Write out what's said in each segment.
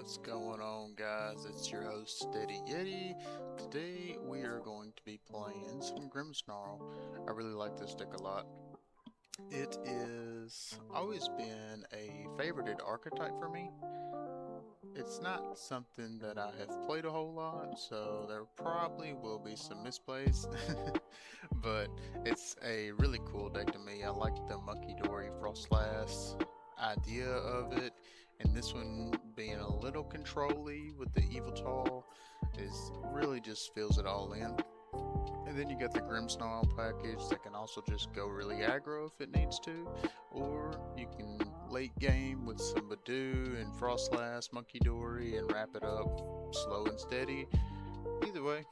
What's going on, guys? It's your host Steady Yeti. Today we are going to be playing some Grimmsnarl. I really like this deck a lot. It is always been a favorited archetype for me. It's not something that I have played a whole lot, so there probably will be some misplays, but it's a really cool deck to me. I like the Munkidori Froslass idea of it, and this one being a little control-y with the Yveltal is really just fills it all in. And then you got the Grimmsnarl package that can also just go really aggro if it needs to, or you can late game with some Budew and Froslass, Munkidori, and wrap it up slow and steady. Either way,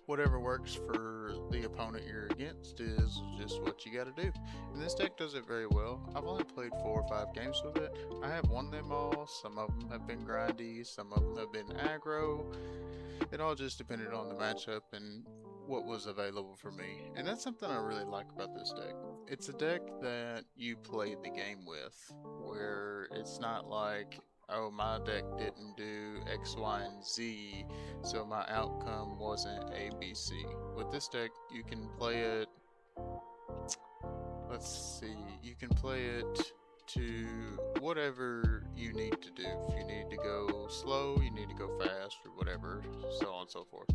whatever works for the opponent you're against is just what you gotta do. And this deck does it very well. I've only played 4 or 5 games with it. I have won them all. Some of them have been grindy, some of them have been aggro. It all just depended on the matchup and what was available for me. And that's something I really like about this deck. It's a deck that you play the game with, where it's not like, oh, my deck didn't do X, Y, and Z, so my outcome wasn't A, B, C. With this deck, you can play it, let's see, you can play it to whatever you need to do. If you need to go slow, you need to go fast, or whatever, so on and so forth.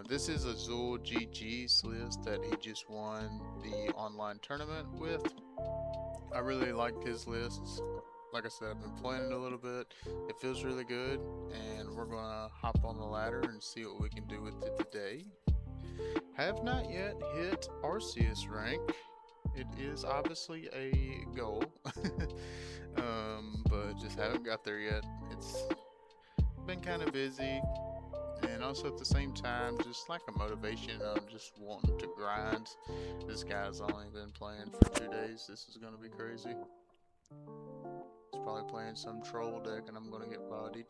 This is Azulgg GG's list that he just won the online tournament with. I really liked his lists. Like I said, I've been playing it a little bit. It feels really good, and we're gonna hop on the ladder and see what we can do with it today. Have not yet hit Arceus rank. It is obviously a goal, but just haven't got there yet. It's been kind of busy, and also at the same time, just like a motivation on just wanting to grind. This guy's only been playing for 2 days. This is gonna be crazy. He's probably playing some troll deck, and I'm gonna get bodied.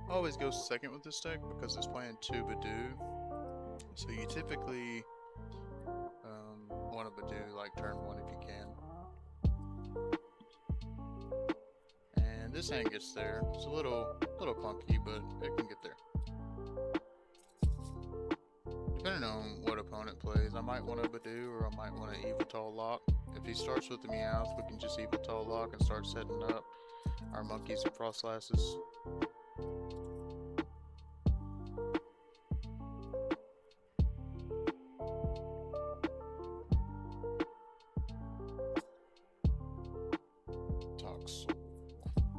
Always goes second with this deck because it's playing 2 Budew. So you typically want a Budew like turn 1 if you can. And this hand gets there. It's a little clunky, but it can get there. Depending on what opponent plays, I might want a Budew or I might want an Yveltal lock. If he starts with the Meowth, we can just Yveltal lock and start setting up our monkeys and Frostlasses.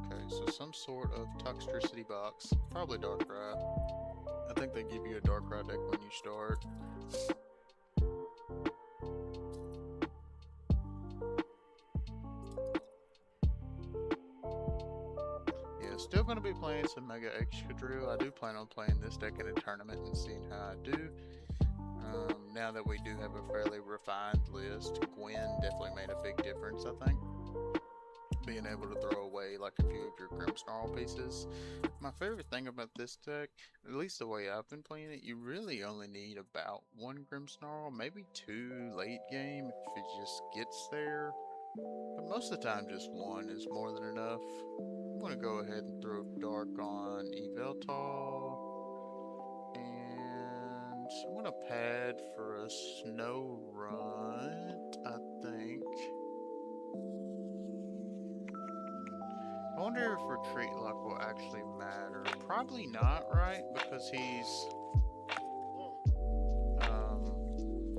Okay, so some sort of Toxtricity box, probably Darkrai. I think they give you a Darkrai deck when you start. Yeah, still going to be playing some Mega Excadrill. I do plan on playing this deck in a tournament and seeing how I do. Now that we do have a fairly refined list, Gwynn definitely made a big difference, I think. Being able to throw away like a few of your Grimmsnarl pieces. My favorite thing about this deck, at least the way I've been playing it, you really only need about 1 Grimmsnarl, maybe 2 late game if it just gets there. But most of the time just 1 is more than enough. I'm going to go ahead and throw Dark on Yveltal. And I'm going to pad for a Snorunt, I think. I wonder if Retreat Lock will actually matter. Probably not, right? Because he's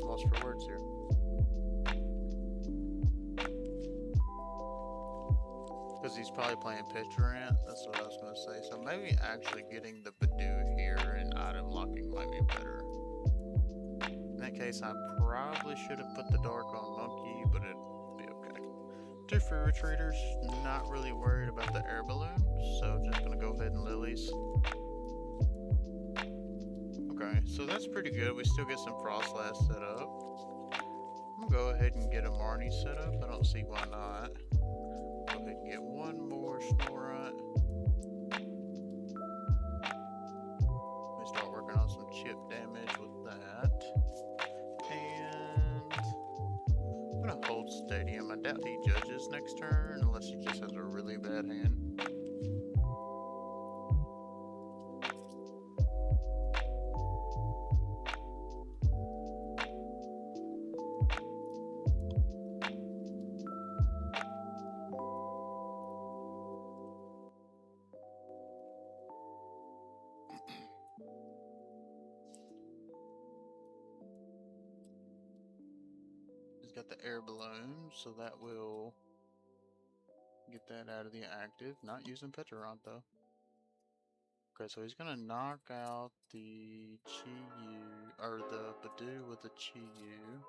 lost for words here. Because he's probably playing Petrel. That's what I was gonna say. So maybe actually getting the Budew here and item locking might be better. In that case, I probably should have put the Dark on Monkey, but it'd be okay. 2 free retreaters, not really worried about the Air Balloon, so just gonna go ahead and Lilies. Okay, so that's pretty good. We still get some Froslass set up. I'm gonna go ahead and get a Marnie set up. I don't see why not. Go ahead and get 1 more Snorunt. Let me start working on some chip damage with that. And I'm gonna hold stadium. I doubt he judges next turn unless he just has a really bad hand. Got the air balloon, so that will get that out of the active. Not using Petrel though. Okay, so he's gonna knock out the Chi-Yu, or the Budew with the Chi-Yu.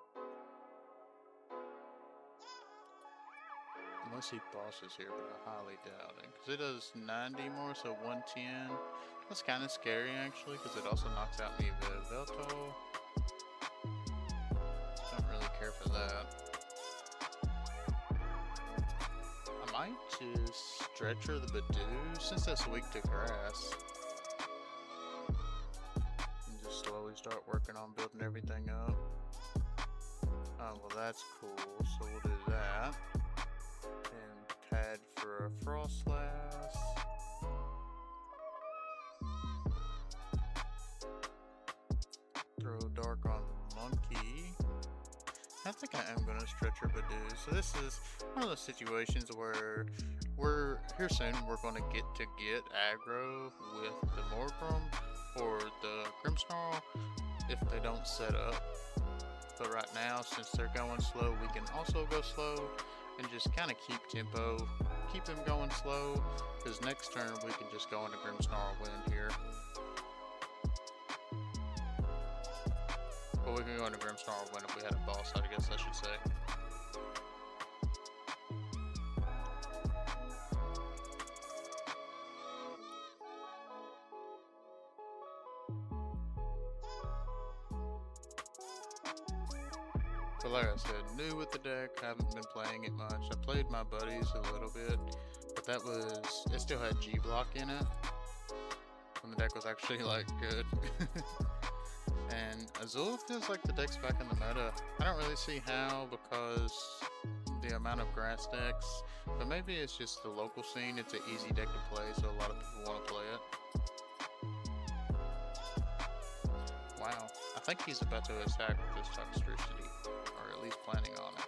Unless he bosses here, but I highly doubt it. Because it does 90 more, so 110. That's kind of scary actually, because it also knocks out me Yveltal. Don't really care for that. I might just stretcher the Budew since that's weak to grass. And just slowly start working on building everything up. Oh, well that's cool, so we'll do that. And pad for a Froslass. Throw dark on Monkey. I think I am going to stretch her Budew. So this is one of those situations where we're here soon. We're going to get aggro with the Morgrem or the Grimmsnarl if they don't set up. But right now, since they're going slow, we can also go slow and just kind of keep tempo, keep them going slow. Because next turn we can just go into Grimmsnarl win here. Well, we can go into Grimmsnarl win if we had a boss, I guess I should say. But like I said, new with the deck, haven't been playing it much. I played my buddies a little bit, but it still had G-Block in it. When the deck was actually like good. And Azulgg feels like the deck's back in the meta. I don't really see how, because the amount of grass decks, but maybe it's just the local scene. It's an easy deck to play, so a lot of people want to play it. Wow, I think he's about to attack with this toxicity, or at least planning on it.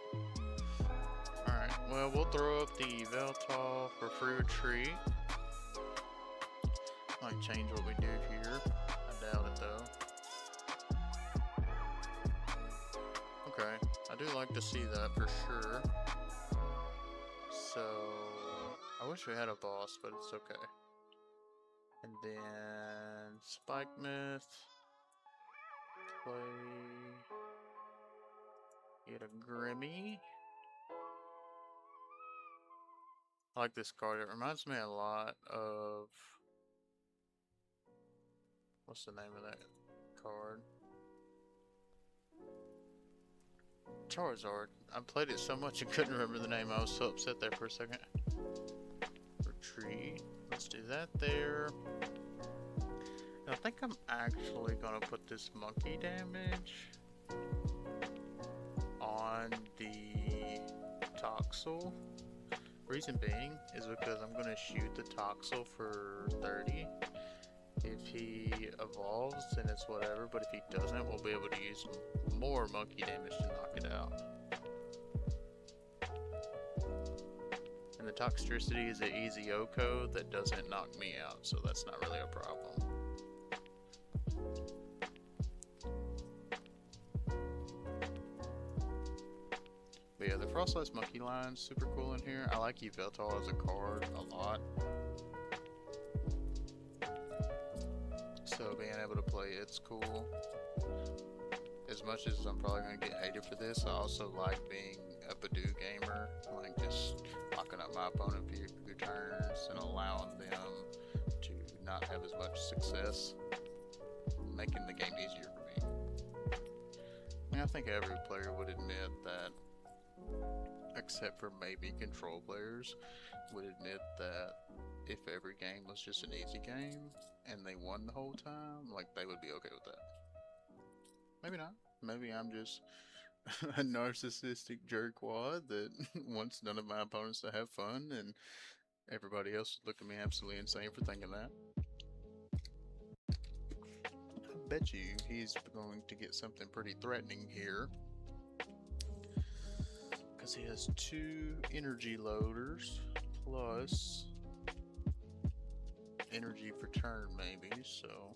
Alright, well, we'll throw up the Yveltal for free retreat. Might change what we do here. I doubt it though. Okay, I do like to see that for sure. So, I wish we had a boss, but it's okay. And then Spikemuth, play, get a Grimmy. I like this card. It reminds me a lot of, what's the name of that card? Charizard. I played it so much I couldn't remember the name. I was so upset there for a second. Retreat. Let's do that there. And I think I'm actually gonna put this monkey damage on the Toxel. Reason being is because I'm gonna shoot the Toxel for 30. If he evolves, then it's whatever, but if he doesn't, we'll be able to use more monkey damage to knock it out. And the toxicity is an easy OCO that doesn't knock me out, so that's not really a problem. But yeah, the Froslass monkey line's super cool in here. I like Yveltal as a card a lot. So being able to play it's cool. As much as I'm probably going to get hated for this, I also like being a Budew gamer. Like just locking up my opponent for a few turns and allowing them to not have as much success. Making the game easier for me. I mean, I think every player would admit that, except for maybe control players, would admit that if every game was just an easy game and they won the whole time, like they would be okay with that. Maybe not. Maybe I'm just a narcissistic jerkwad that wants none of my opponents to have fun, and everybody else would look at me absolutely insane for thinking that. I bet you he's going to get something pretty threatening here, because he has 2 energy loaders plus energy per turn maybe, so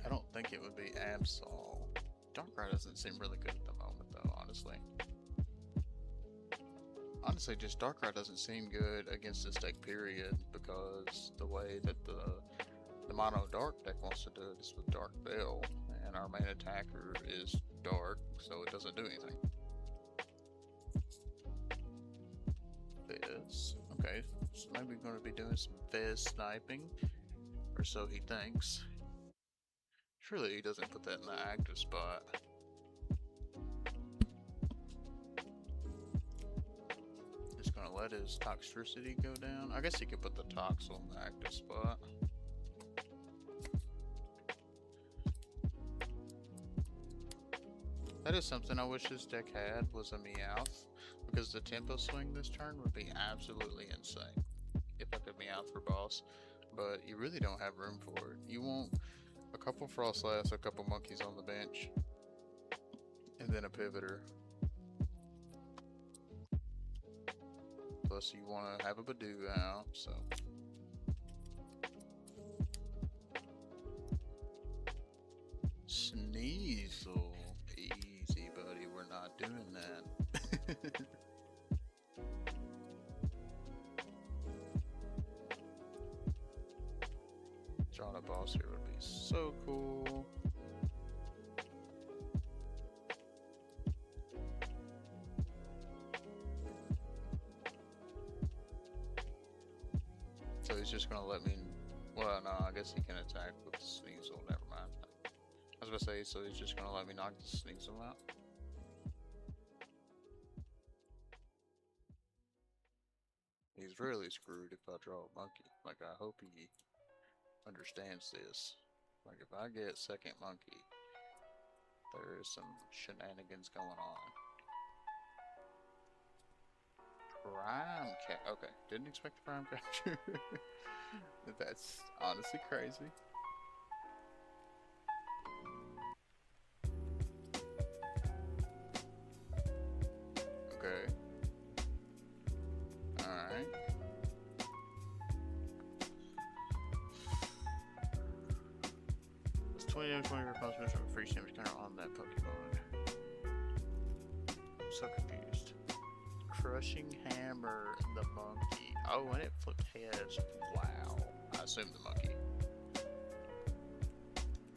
I don't think it would be Absol. Darkrai doesn't seem really good at the moment though, honestly. Honestly, just Darkrai doesn't seem good against this deck, period, because the way that the mono dark deck wants to do it is with Dark Veil, and our main attacker is dark, so it doesn't do anything. Fizz. Okay, so maybe we're going to be doing some Fizz sniping, or so he thinks. Surely he doesn't put that in the active spot. Just gonna let his toxicity go down. I guess he could put the tox on the active spot. That is something I wish this deck had, was a Meowth, because the tempo swing this turn would be absolutely insane if I could Meowth for boss, but you really don't have room for it. You want a couple Froslass, a couple monkeys on the bench, and then a pivoter. Plus you want to have a Budew out, so. Sneasel. Easy, buddy, we're not doing that. Drawing a boss here would be so cool. So he's just gonna let me. Well, no, I guess he can attack with Sneasel. Never mind. I was gonna say, so he's just gonna let me knock the Sneasel out. He's really screwed if I draw a monkey. Like, I hope he understands this. Like, if I get second monkey, there is some shenanigans going on. Prime cat. Okay, didn't expect the prime capture. That's honestly crazy. Okay. Alright. It's 20 responsibility for a free damage counter on that Pokemon. I'm so confused. Crushing Hammer, the monkey. Oh, and it flipped heads. Wow. I assume the monkey.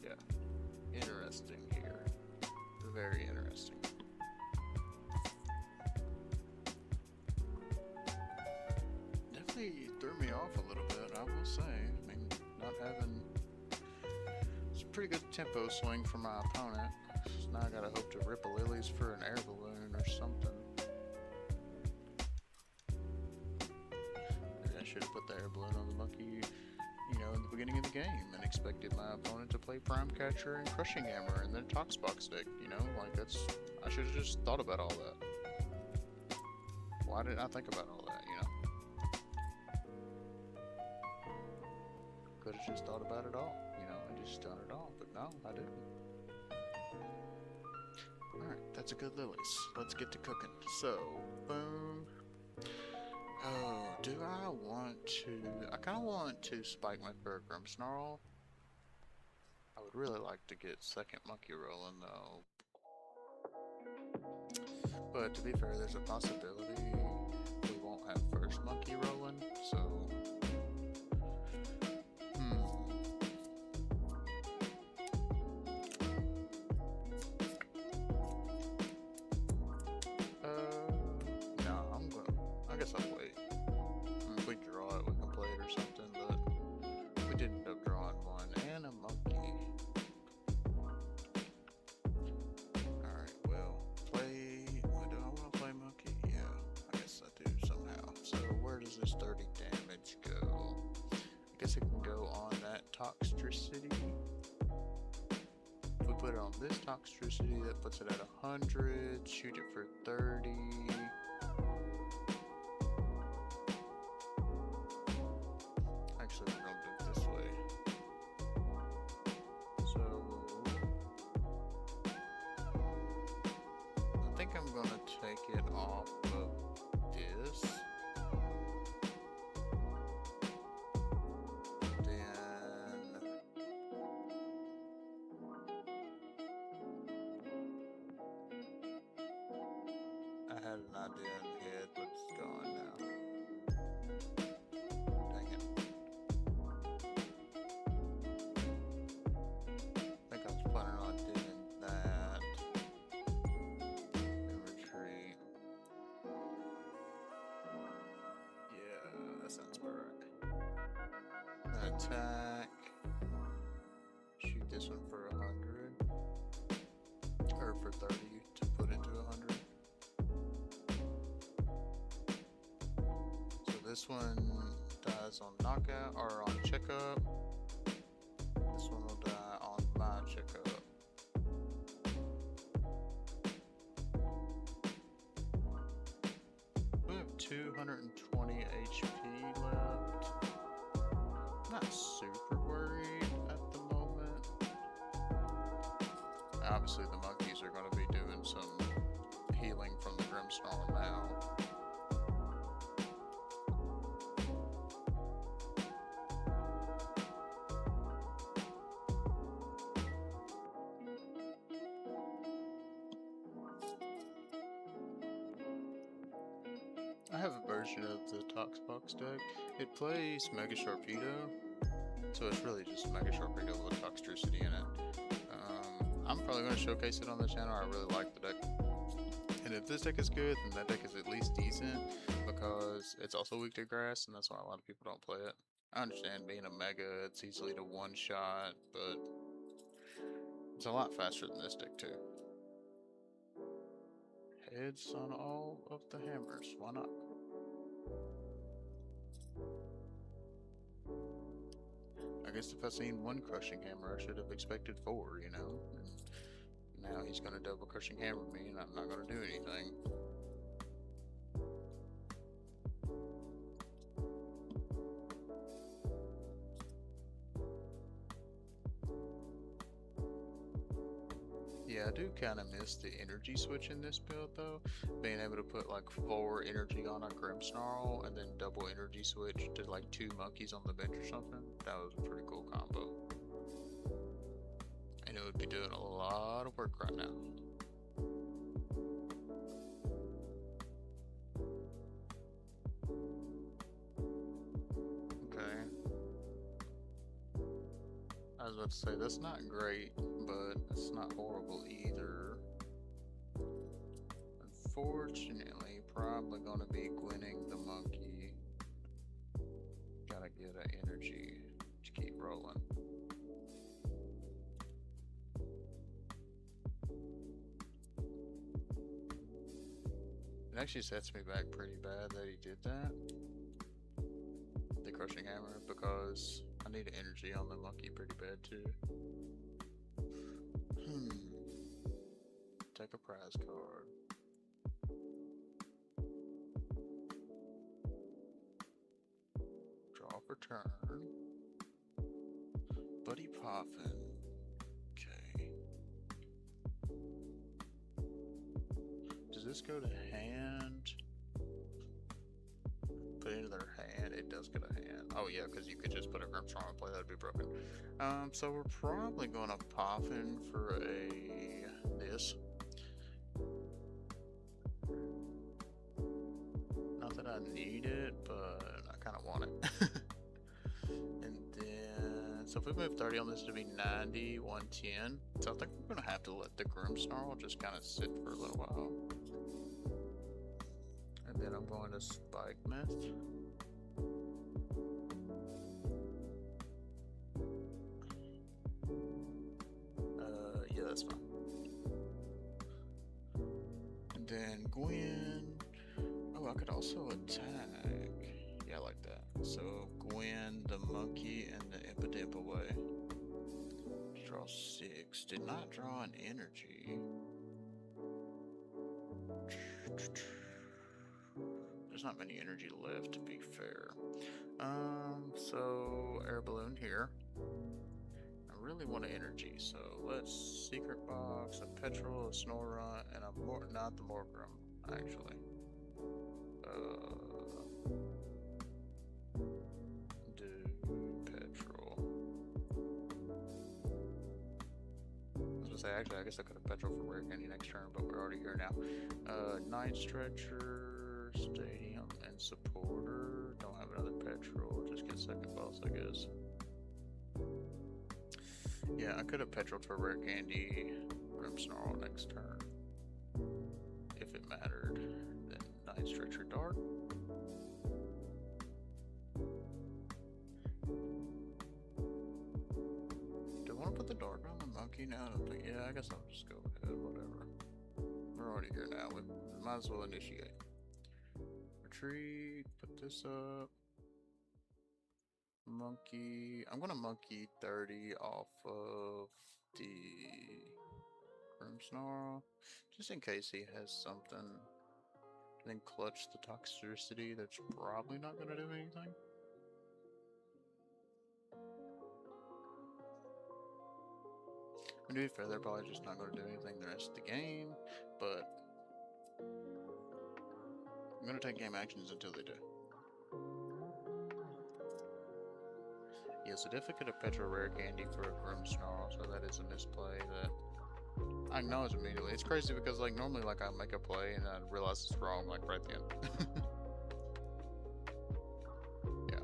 Yeah. Interesting here. Very interesting. Definitely threw me off a little bit, I will say. I mean, not having... It's a pretty good tempo swing for my opponent. So now I gotta hope to rip a Lillie's for an air balloon or something. Maybe I should have put the air balloon on the monkey, you know, in the beginning of the game and expected my opponent to play Prime Catcher and Crushing Hammer and then Toxbox deck, you know? Like, that's... I should have just thought about all that. Why didn't I think about all that, you know? Could have just thought about it all, you know, and just done it all, but no, I didn't. Alright, that's a good Lillies. Let's get to cooking. So, boom. Oh, do I want to... I kind of want to Spikemuth or Grimmsnarl. I would really like to get second monkey rolling, though. But to be fair, there's a possibility we won't have first monkey rolling, so... I'll wait. If we draw it, we can play it or something, but we did end up drawing one and a monkey. Alright, well, play... Do I want to play monkey? Yeah, I guess I do somehow. So where does this 30 damage go? I guess it can go on that toxicity. If we put it on this toxicity, that puts it at 100, shoot it for 30. Actually, we're gonna do it this way. So, I think I'm gonna take it off of this. I had an idea in my head, but it's gone now. Dang it. I think I was planning on doing that. And retreat. Yeah, that sounds about right. Then attack. Shoot this one for 100. Or for 30 to put into 100. This one dies on knockout or on checkup. This one will die on my checkup. We have 220 HP left. Not super worried at the moment. Obviously the monkeys are going to be doing some healing from the Grimmsnarl now. I have a version of the Tox Box deck. It plays Mega Sharpedo, so it's really just Mega Sharpedo with Toxtricity in it. I'm probably going to showcase it on the channel. I really like the deck. And if this deck is good, then that deck is at least decent, because it's also weak to grass, and that's why a lot of people don't play it. I understand being a Mega, it's easily to one-shot, but it's a lot faster than this deck too. Heads on all of the hammers, why not? I guess if I seen one crushing hammer, I should have expected 4, you know? And now he's gonna double crushing hammer me, and I'm not gonna do anything. Yeah, I do kind of miss the energy switch in this build though. Being able to put like 4 energy on a Grimmsnarl and then double energy switch to like 2 monkeys on the bench or something. That was a pretty cool combo. And it would be doing a lot of work right now. Okay. I was about to say, that's not great, but it's not horrible either. Unfortunately, probably going to be Gwynning the monkey. Gotta get an energy to keep rolling. It actually sets me back pretty bad that he did that. The crushing hammer, because I need energy on the monkey pretty bad too. Take a prize card. Draw for turn. Buddy Poffin. Okay. Does this go to hand? Put it into their hand. It does get a hand. Oh yeah, because you could just put a Grimmsnarl and play. That'd be broken. So we're probably going to Poffin for a this. Not that I need it, but I kind of want it. And then, so if we move 30 on this, to be 90, 110. So I think we're going to have to let the Grimmsnarl just kind of sit for a little while. And then I'm going to Spikemuth. Yeah, that's fine. And then Gwynn. Oh, I could also attack. Yeah, I like that. So Gwynn the monkey and the Impidimp away. Draw 6. Did not draw an energy. There's not many energy left, to be fair. So Air Balloon here. I really want an energy, so let's Secret Box, a Petrel, a Snorunt, and a not the Morgrem, actually. Do Petrel. I was gonna say, actually, I guess I could have Petrel for Rare Candy next turn, but we're already here now. Night Stretcher, Stadium, and Supporter. Don't have another Petrel, just get second boss, I guess. Yeah, I could have Petrel for Rare Candy, Grimmsnarl next turn. If it mattered. Then Night Stretcher Dark. Do I want to put the Dark on the monkey now? Yeah, I guess I'll just go ahead, whatever. We're already here now, we might as well initiate. Retreat, put this up. Monkey, I'm gonna monkey 30 off of the Grimmsnarl, just in case he has something. Then clutch the toxicity, that's probably not gonna do anything. To be fair, they're probably just not gonna do anything the rest of the game, but I'm gonna take game actions until they do. Yeah, certificate of Petrel Rare Candy for a Grimmsnarl, so that is a misplay that I acknowledge immediately. It's crazy because like normally like I make a play and I realize it's wrong like right then. Yeah,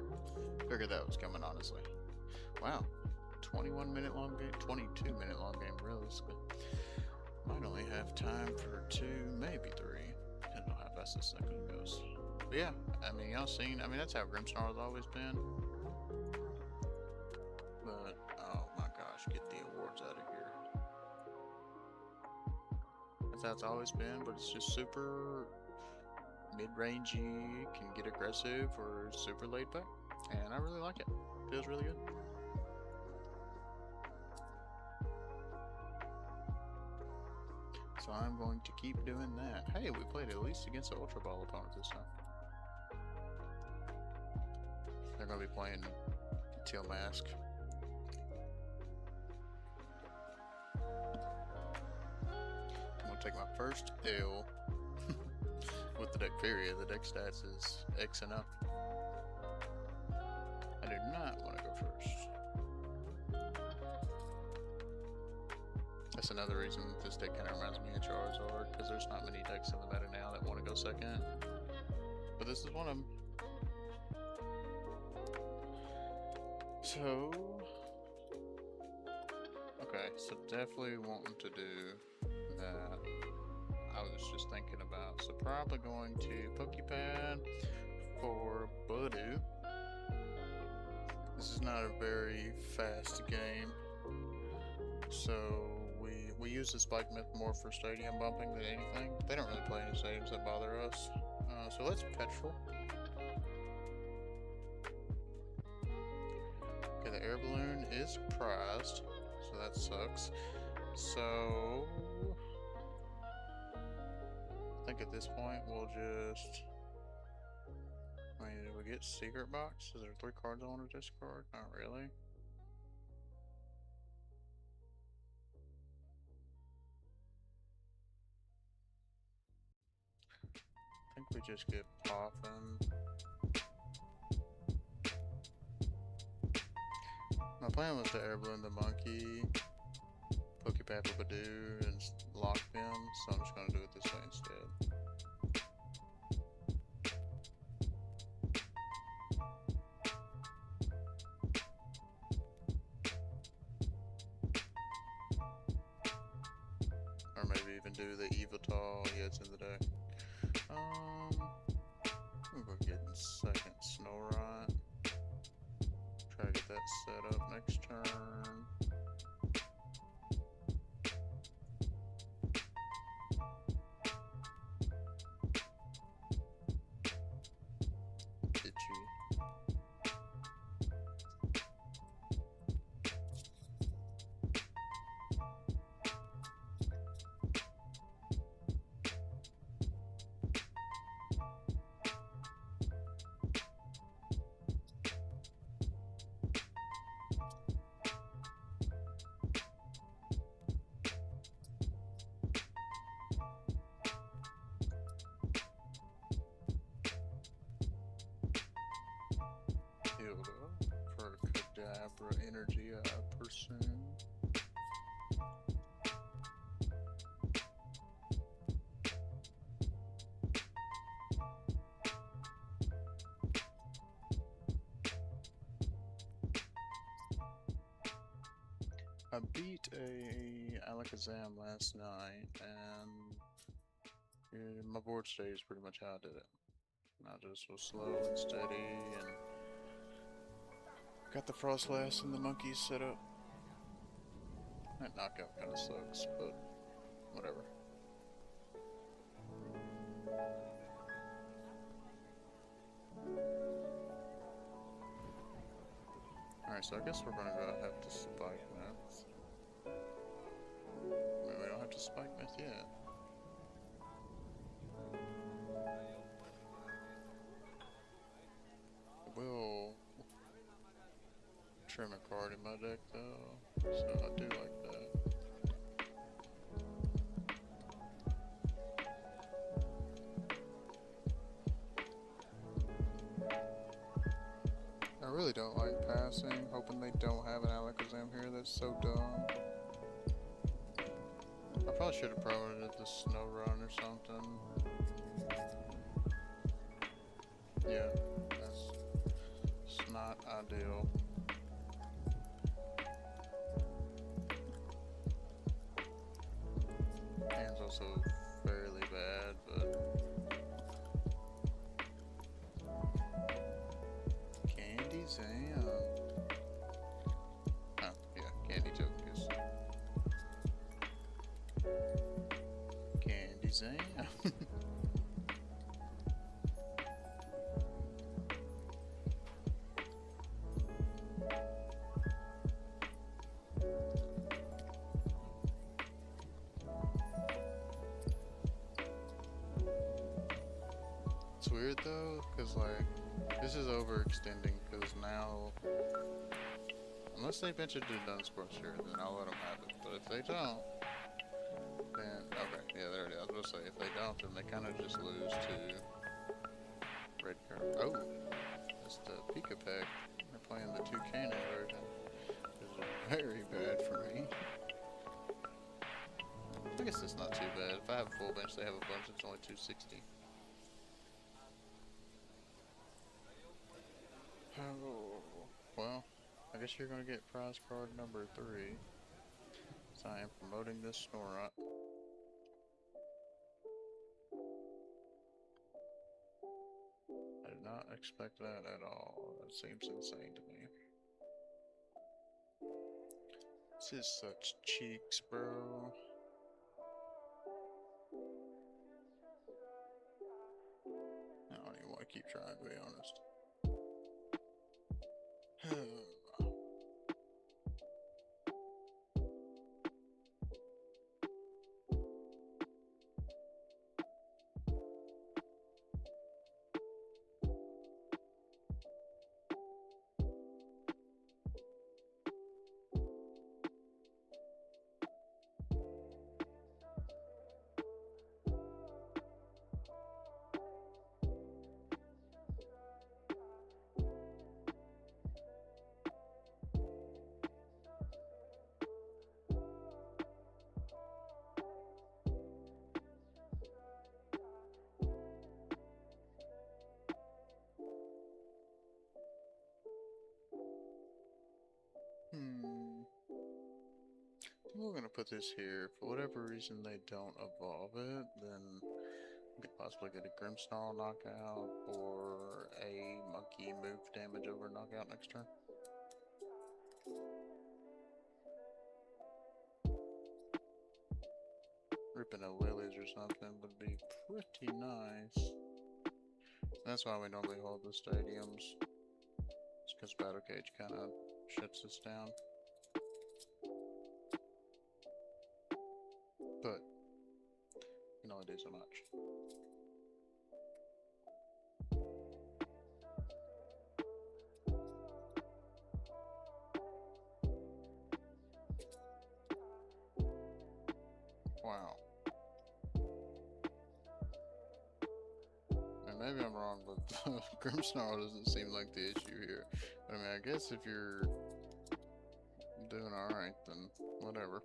figured that was coming honestly. Wow, 21-minute long game, 22-minute long game realistically. Might only have time for 2, maybe 3. Depending on how fast this second goes. But yeah, I mean y'all seen. I mean that's how Grimmsnarl's always been. But, oh my gosh, get the awards out of here. That's how it's always been, but it's just super mid-rangey, can get aggressive, or super laid back. And I really like it. Feels really good. So I'm going to keep doing that. Hey, we played at least against an Ultra Ball opponent this time. They're going to be playing Teal Mask. Take my first L with the deck period. The deck stats is X and up. I do not want to go first. That's another reason this deck kind of reminds me of Charizard, because there's not many decks in the meta now that want to go second. But this is one of them. So, okay, so definitely wanting to do that I was just thinking about. So probably going to Poké Pad for Budew. This is not a very fast game, so we use the Spikemuth more for stadium bumping than anything. They don't really play any stadiums that bother us. So let's Petrel. Okay, the Air Balloon is prized, so that sucks. So I think at this point we'll just, I mean, did we get Secret Box? Is there 3 cards I want to discard? Not really. I think we just get Poffin. My plan was to Air Balloon the monkey, Poké Pad for Budew, and lock them, so I'm just going to do it this way instead. Or maybe even do the Yveltal, yeah, it's in the deck. We'll go get second Snorunt. Try to get that set up next turn. Abra Energy, person. I beat a Alakazam last night, and my board state is pretty much how I did it. I just was slow and steady, and got the Froslass and the monkeys set up. That knockout kind of sucks, but whatever. Alright, so I guess we're gonna go have to Spikemuth. I mean, we don't have to Spikemuth yet. I will trim a card in my deck though, so I do like that. I really don't like passing, hoping they don't have an Alakazam here. That's so dumb. I probably should have promoted the Snorunt or something. Yeah, it's not ideal. Hand's also fairly bad, but Zam. Oh, yeah, Candy Tokus. Candy Zam. It's weird though, because like, this is overextending, because now, unless they venture to Dunsparce here, then I'll let them have it. But if they don't, then, okay, yeah, there it is. I was going to say, if they don't, then they kind of just lose to Red Card. Oh, that's the Poké Pad. They're playing the Toucan version. This is very bad for me. I guess it's not too bad. If I have a full bench, they have a bunch, it's only 260. Oh, well, I guess you're gonna get prize card number 3. So I am promoting this Snorunt. I did not expect that at all. That seems insane to me. This is such cheeks, bro. I don't even want to keep trying, to be honest. We're gonna put this here. For whatever reason they don't evolve it, then we could possibly get a Grimmsnarl knockout or a monkey move damage over knockout next turn. Ripping a Lillies or something would be pretty nice. That's why we normally hold the stadiums. It's because Battle Cage kind of shuts us down. But you can only do so much. Wow. And maybe I'm wrong, but Grimmsnarl doesn't seem like the issue here. But I mean, I guess if you're doing alright, then whatever.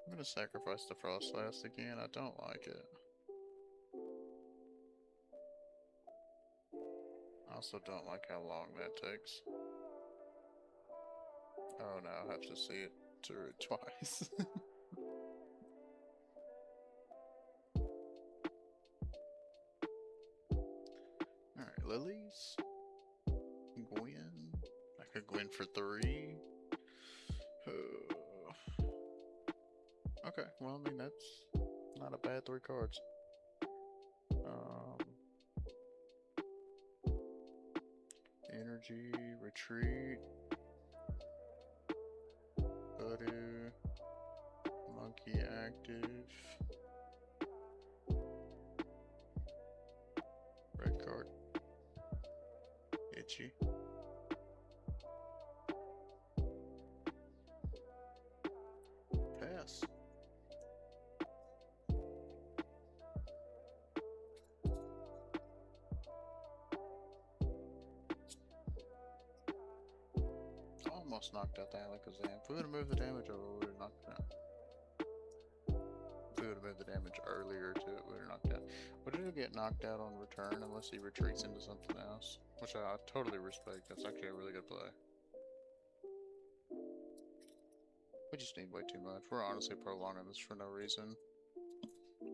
I'm gonna sacrifice the Froslass again. I don't like it. I also don't like how long that takes. Oh no, I have to see it through it twice. Alright, Lilies. Gwynn. I could Gwynn for 3. Okay, well, I mean, that's not a bad 3 cards. Energy, Retreat, Budew, Monkey Active, Red Card, Itchy. Pass. Almost knocked out the Alakazam. If we would have moved the damage over, we would have knocked it out. If we would have moved the damage earlier to it, we would have knocked out. But it'll get knocked out on return unless he retreats into something else, which I totally respect. That's actually a really good play. We just need way too much. We're honestly prolonging this for no reason.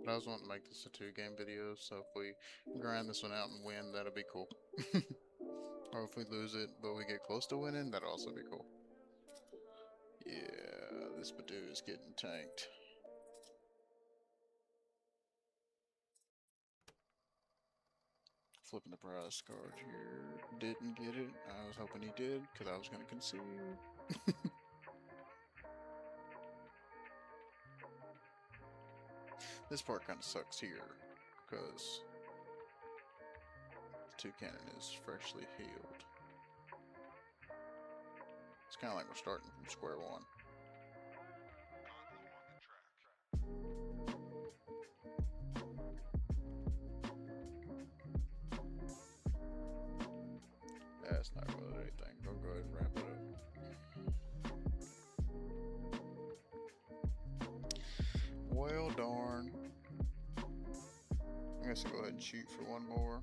But I was wanting to make this a 2-game video, so if we grind this one out and win, that'll be cool. Or if we lose it, but we get close to winning, that'll also be cool. Yeah, this Budew is getting tanked. Flipping the prize card here. Didn't get it. I was hoping he did, because I was going to concede. This part kind of sucks here, because the Toucannon is freshly healed. It's kind of like we're starting from square one. That's not really anything. Go ahead and wrap it up. Well, darn. I guess I'll go ahead and shoot for one more.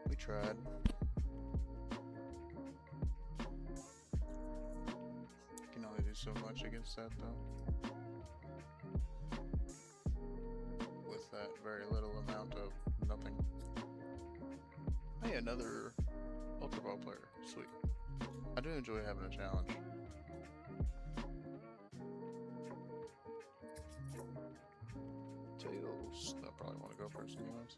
We tried. Can only do so much against that, though. With that very little amount of nothing. Hey, another Ultra Ball player. Sweet. I do enjoy having a challenge. Tails. I probably want to go first anyways.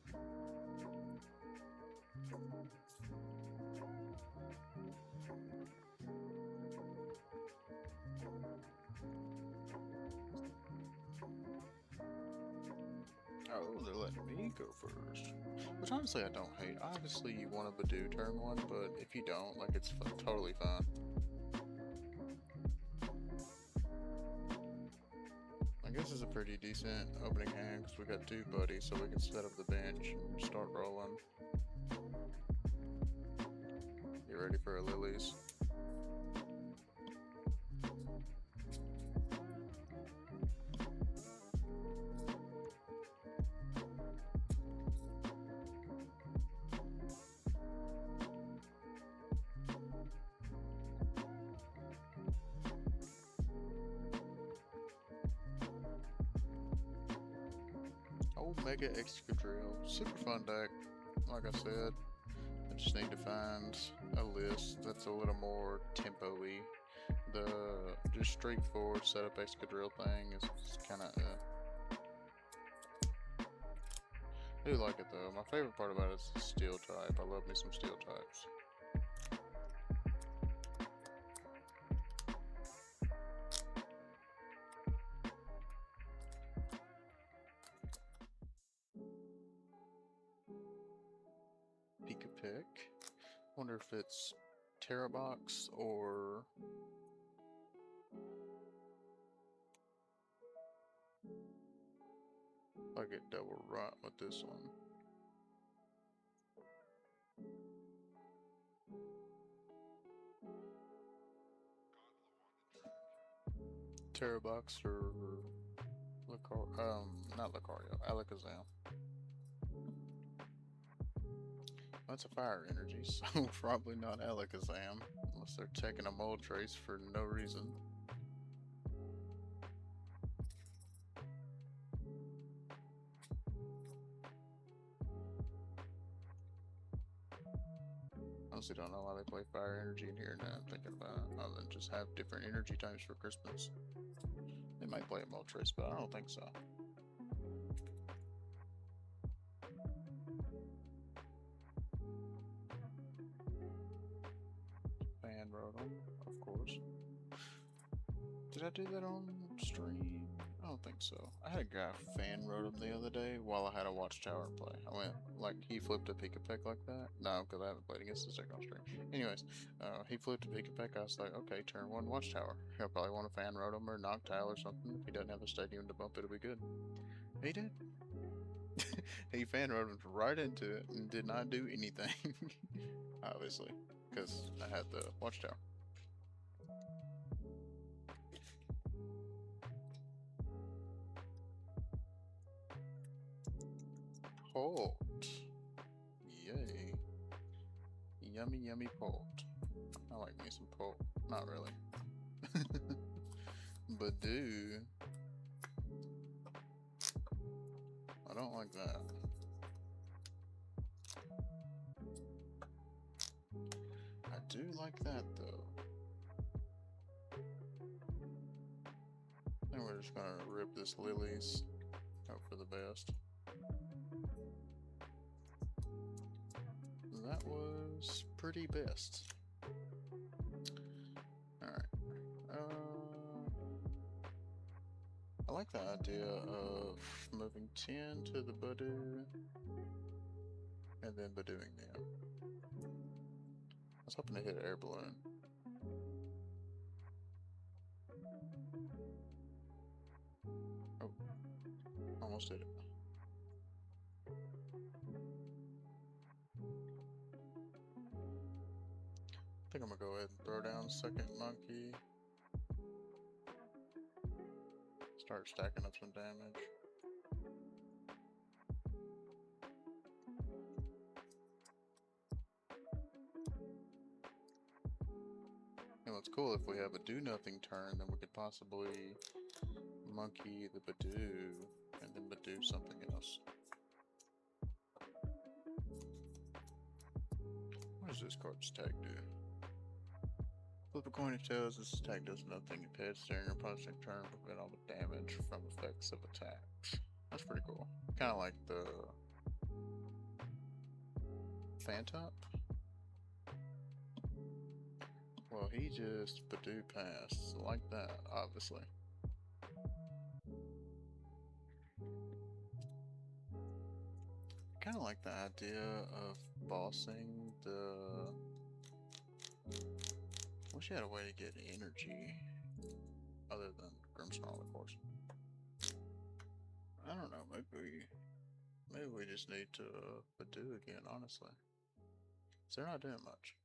Oh, they're letting me go first. Which honestly I don't hate. Obviously you want a Budew turn 1, but if you don't, like, it's totally fine. I guess it's a pretty decent opening hand because we got 2 buddies, so we can set up the bench and start rolling. You ready for a Lilies? Mega Excadrill. Super fun deck, like I said. I just need to find a list that's a little more tempo-y. The just straightforward setup Excadrill thing is kind of I do like it though. My favorite part about it is the steel type. I love me some steel types. Pick. Wonder if it's Terrabox or I get double rot with this one. Terrabox or not Lucario, Alakazam. That's a fire energy, so probably not Alakazam, unless they're taking a mold trace for no reason. Honestly don't know why they play fire energy in here now I'm thinking about it, other than just have different energy types for Christmas. They might play a mold trace, but I don't think so. Fan Rotom, of course. Did I do that on stream? I don't think so. I had a guy fan Rotom the other day while I had a Watchtower play. I went, like, he flipped a Pikachu like that. No, because I haven't played against the second on stream. Anyways, he flipped a Pikachu. I was like, okay, turn 1 Watchtower. He'll probably want a fan Rotom or Noctowl or something. If he doesn't have the stadium to bump, it'll be good. He did. He fan Rotomed right into it and did not do anything. Obviously, because I had the Watchtower. Pult. Yay. Yummy, yummy Pult. I like me some Pult. Not really. Budew. I don't like that. I do like that though. And we're just gonna rip this Lillie's. Hope for the best. That was pretty best. Alright. I like the idea of moving 10 to the Budew and then Budewing them. I was hoping to hit an Air Balloon. Oh, almost did it. I think I'm gonna go ahead and throw down second monkey. Start stacking up some damage. And what's cool, if we have a do nothing turn, then we could possibly monkey the Budew and then Budew something else. What does this card's tag do? Flip a coin, it tells this attack does nothing. It heads during your opponent's turn, prevent all the damage from effects of attacks. That's pretty cool. Kind of like the Phantom. Well, he just Budew passed like that, obviously. Kind of like the idea of bossing the. Wish you had a way to get energy other than Grimmsnarl, of course. I don't know, maybe we just need to Budew again, honestly. So they're not doing much.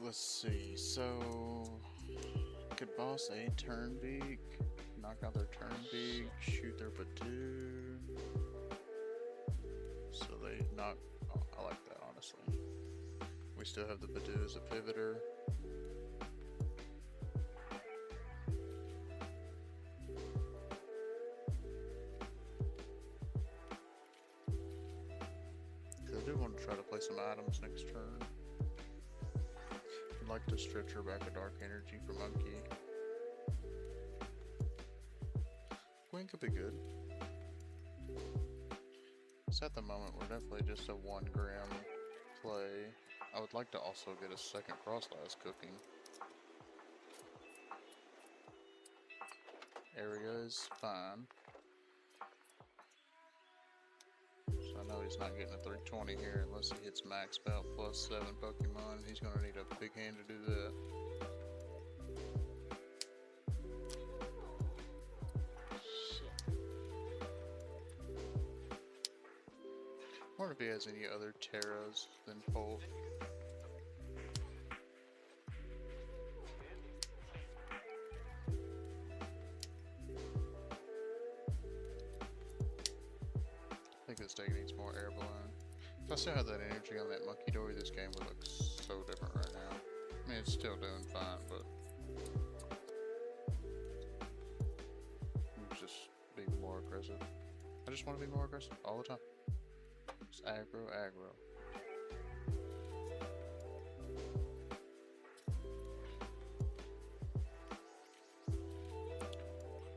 Let's see, so could boss a Turnbeak, knock out their Turnbeak, shoot their Budew, so they knock, oh, I like that honestly. We still have the Budew as a pivoter. I do want to try to play some items next turn. I'd like to stretcher back a Dark Energy for Monkey. Gwynn could be good. So at the moment we're definitely just a 1 gram play. I would like to also get a second Froslass cooking. Area is fine. So I know he's not getting a 320 here unless he hits max belt plus 7 Pokemon. He's gonna need a big hand to do that. I wonder if he has any other Terras than Bolt. I think this deck needs more Air Balloon. If I still had that energy on that Munkidori, this game would look so different right now. I mean, it's still doing fine, but just be more aggressive. I just want to be more aggressive all the time. Just aggro, aggro.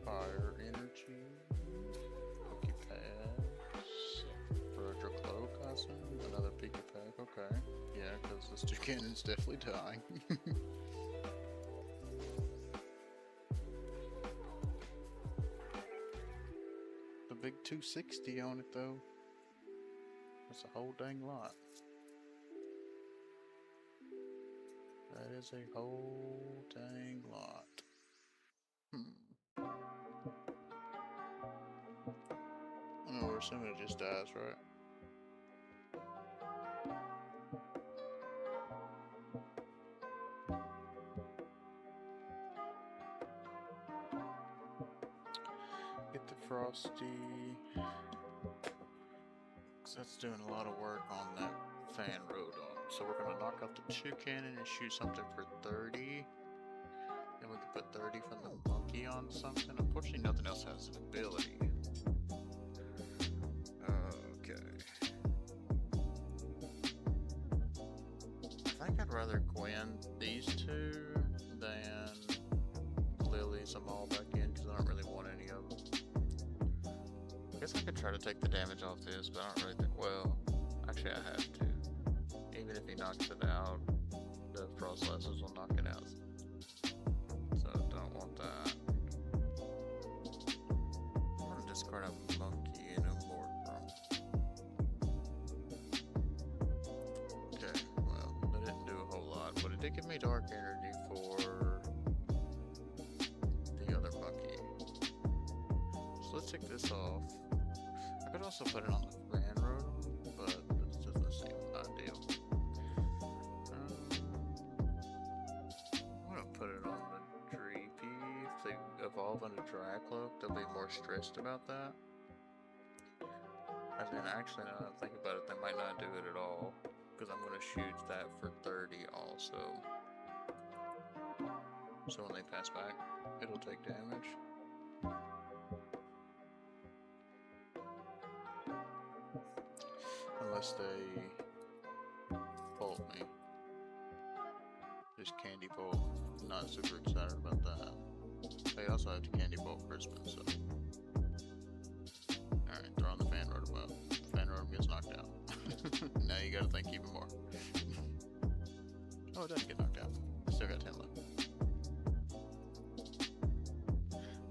Fire energy. Poké Pad. Virtual Cloak, I assume. Another Poké Pad. Okay. Yeah, because this Toucannon's definitely dying. The big 260 on it though. That's a whole dang lot. That is a whole dang lot. I know, we're assuming it just dies, right? Get the Frosty. That's doing a lot of work on that fan Rodon. So we're gonna knock out the Toucannon and shoot something for 30. Then we can put 30 from the monkey on something. Unfortunately, nothing else has an ability. Okay. I think I'd rather Gwynn these two than Lillie's them all back in because I don't really want any of them. I guess I could try to take the damage off this, but I don't really think, well, actually I have to. Even if he knocks it out, the Froslasses will knock it out. So I don't want that. I'm gonna discard a monkey and a Morgrem. Okay, well, that didn't do a whole lot, but it did give me dark energy for the other monkey. So let's take this off. I could also put it on the fan Rodon, but this doesn't seem ideal. I'm gonna put it on the Dreepy. If they evolve into Dracloak, they'll be more stressed about that. And then actually, now that I think about it, they might not do it at all, because I'm gonna shoot that for 30 also. So when they pass back, it'll take damage. Unless they bolt me. Just candy bolt. Not super excited about that. They also have to candy bolt Christmas, so. Alright, throw on the fan Rodon. Well, fan Rodon gets knocked out. Now you gotta think even more. Oh, it doesn't get knocked out. Still got 10 left.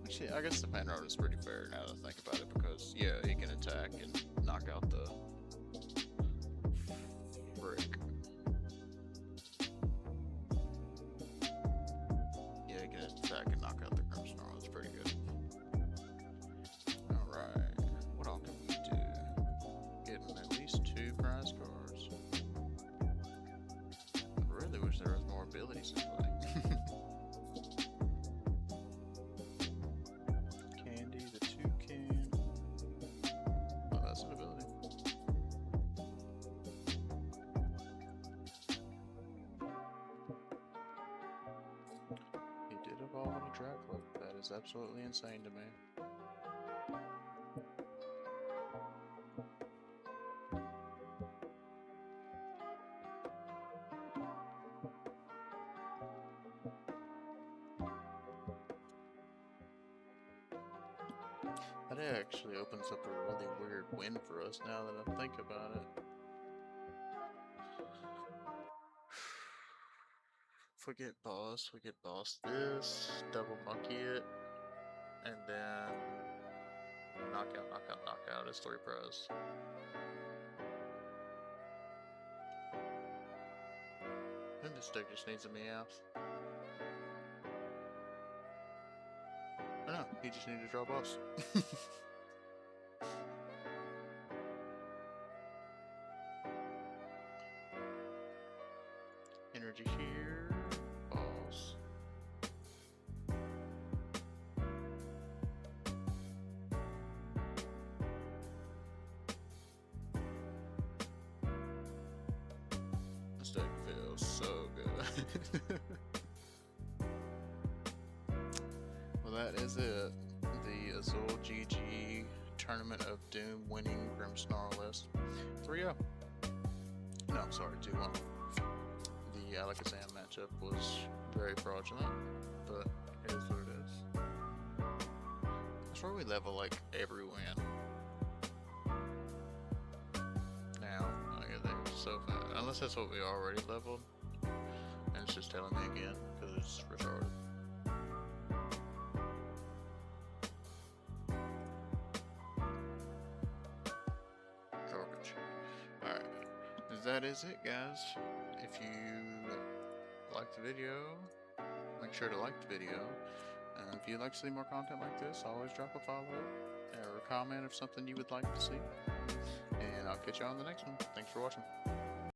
Actually, I guess the fan Rodon is pretty fair now that I think about it, because, yeah, he can attack and knock out the brick. Yeah, he can attack and knock out the Grimmsnarl. That's pretty good. Alright, what all can we do? Get him at least 2 prize cards. I really wish there was more abilities in play. Candy, the Toucan. Oh, that's an ability. He did evolve in a Dracloak. That is absolutely insane to me. That actually opens up a really weird win for us now that I think about it. If we get boss this, double monkey it, and then knock out, knock out, knock out as 3 pros. And this deck just needs a Meowth. Oh no, he just needed to draw boss. Energy here, boss. This deck feels so good. Well, that is it. The Azulgg GG Tournament of Doom winning Grimmsnarl list. 3-0. No, I'm sorry, 2-1. The Alakazam matchup was very fraudulent, but it is what it is. That's where we level like every win. Now, okay, they're so fast. Unless that's what we already leveled, and it's just telling me again because it's retarded. Garbage. Alright, that is it, guys. If you liked the video, make sure to like the video. And if you'd like to see more content like this, always drop a follow or a comment of something you would like to see. And I'll catch you on the next one. Thanks for watching.